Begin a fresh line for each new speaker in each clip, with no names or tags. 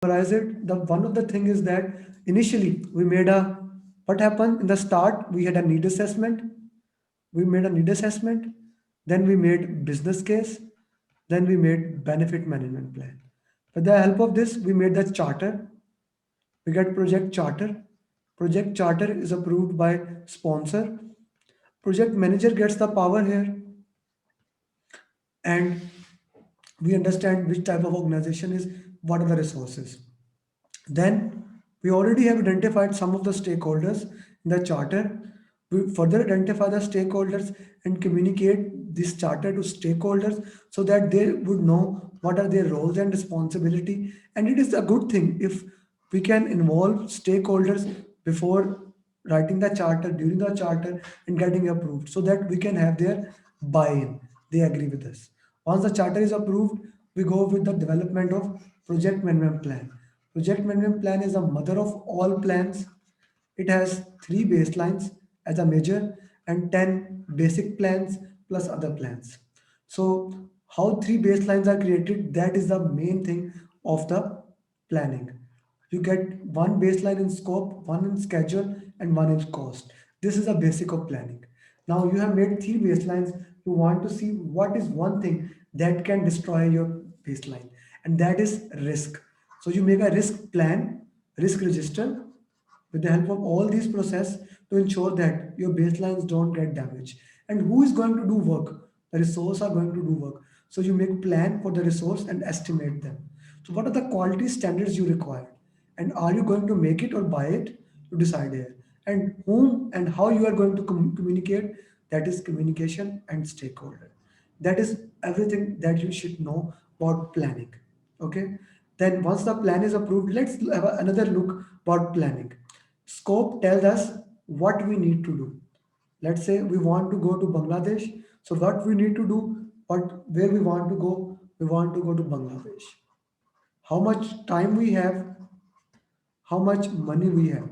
summarize it, the one of the thing is that initially we made a what happened in the start, we had a need assessment, we made a need assessment, then we made business case, then we made benefit management plan. With the help of this, we made the charter. We get project charter. Project charter is approved by sponsor. Project manager gets the power here, and we understand which type of organization is what are the resources. Then we already have identified some of the stakeholders in the charter. We further identify the stakeholders and communicate this charter to stakeholders so that they would know what are their roles and responsibility. And it is a good thing if we can involve stakeholders before writing the charter, during the charter, and getting approved so that we can have their buy-in. They agree with us. Once the charter is approved, we go with the development of project management plan. Project management plan is the mother of all plans. It has three baselines as a major and 10 basic plans plus other plans. So how three baselines are created, that is the main thing of the planning. You get one baseline in scope, one in schedule, and one in cost. This is a basic of planning. Now you have made three baselines. You want to see what is one thing that can destroy your baseline, and that is risk. So you make a risk plan, risk register, with the help of all these process to ensure that your baselines don't get damaged. And who is going to do work? The resource are going to do work. So you make plan for the resource and estimate them. So what are the quality standards you require? And are you going to make it or buy it? You decide here. And whom and how you are going to communicate, that is communication and stakeholder. That is everything that you should know about planning. Okay. Then once the plan is approved, let's have another look about planning. Scope tells us what we need to do. Let's say we want to go to Bangladesh. So what we need to do, what where we want to go to Bangladesh. How much time we have, how much money we have,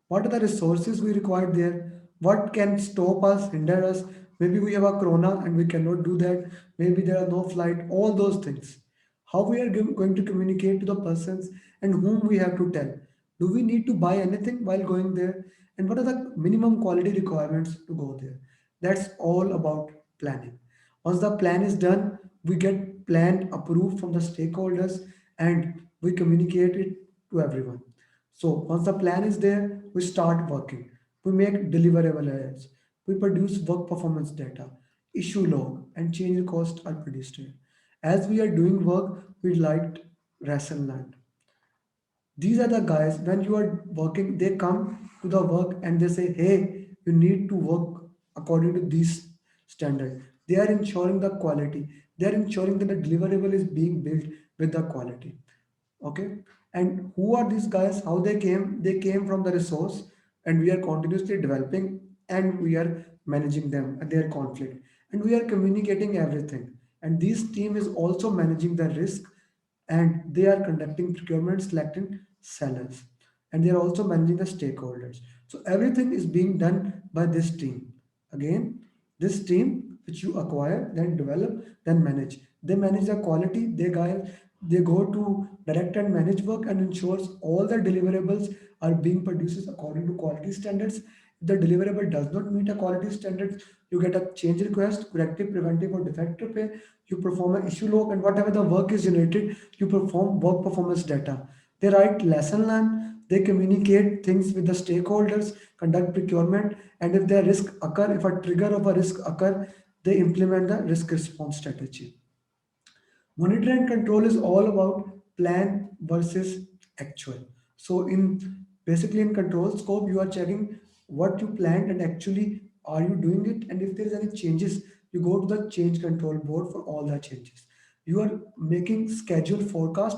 what are the resources we require there, what can stop us, hinder us. Maybe we have a corona and we cannot do that. Maybe there are no flight, all those things. How we are going to communicate to the persons and whom we have to tell. Do we need to buy anything while going there? And what are the minimum quality requirements to go there? That's all about planning. Once the plan is done, we get plan approved from the stakeholders and we communicate it to everyone. So once the plan is there, we start working. We make deliverable ads. We produce work performance data, issue log, and change cost are produced here. As we are doing work, we like lesson learned. These are the guys, when you are working, they come to the work and they say, hey, you need to work according to these standard. They are ensuring the quality. They are ensuring that the deliverable is being built with the quality. Okay. And who are these guys? How they came from the resource, and we are continuously developing and we are managing them and their conflict, and we are communicating everything. And this team is also managing the risk, and they are conducting procurement, selecting sellers, and they are also managing the stakeholders. So everything is being done by this team. Again, this team which you acquire, then develop, then manage. They manage the quality. They go to direct and manage work and ensures all the deliverables are being produced according to quality standards. If the deliverable does not meet a quality standards, you get a change request, corrective, preventive, or defective pay. You perform an issue log, and whatever the work is generated, you perform work performance data. They write lesson learned. They communicate things with the stakeholders, conduct procurement, and if the risk occur, if a trigger of a risk occur, they implement the risk response strategy. Monitor and control is all about plan versus actual. So in basically in control scope, you are checking what you planned and actually are you doing it. And if there is any changes, you go to the change control board for all the changes. You are making schedule forecast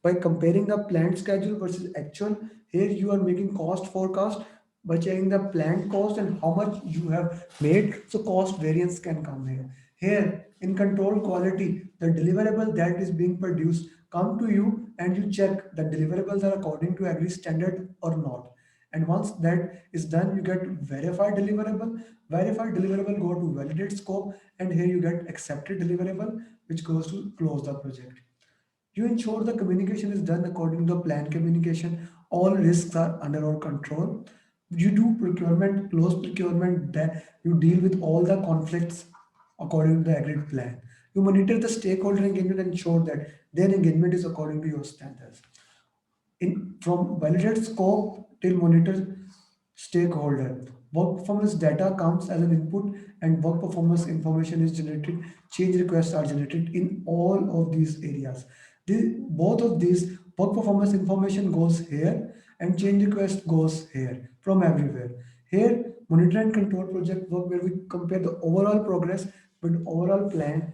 by comparing the planned schedule versus actual. Here you are making cost forecast by checking the planned cost and how much you have made. So cost variance can come here. Here in control quality, the deliverable that is being produced come to you and you check the deliverables are according to agreed standard or not. And once that is done, you get verified deliverable. Verified deliverable go to validate scope, and here you get accepted deliverable, which goes to close the project. You ensure the communication is done according to the planned communication. All risks are under our control. You do procurement, close procurement, that you deal with all the conflicts according to the agreed plan. You monitor the stakeholder engagement and ensure that their engagement is according to your standards. In from validate scope till monitor stakeholder. Work performance data comes as an input and work performance information is generated. Change requests are generated in all of these areas. Both of these work performance information goes here and change request goes here from everywhere. Here, monitor and control project work where we compare the overall progress with overall plan.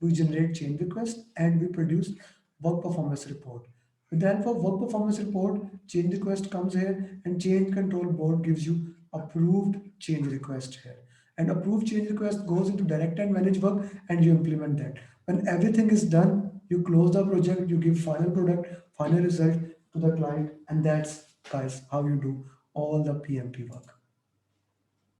We generate change request and we produce work performance report. With the help of work performance report, change request comes here and change control board gives you approved change request here. And approved change request goes into direct and manage work and you implement that. When everything is done, you close the project, you give final product, final result to the client, and that's guys how you do all the PMP work.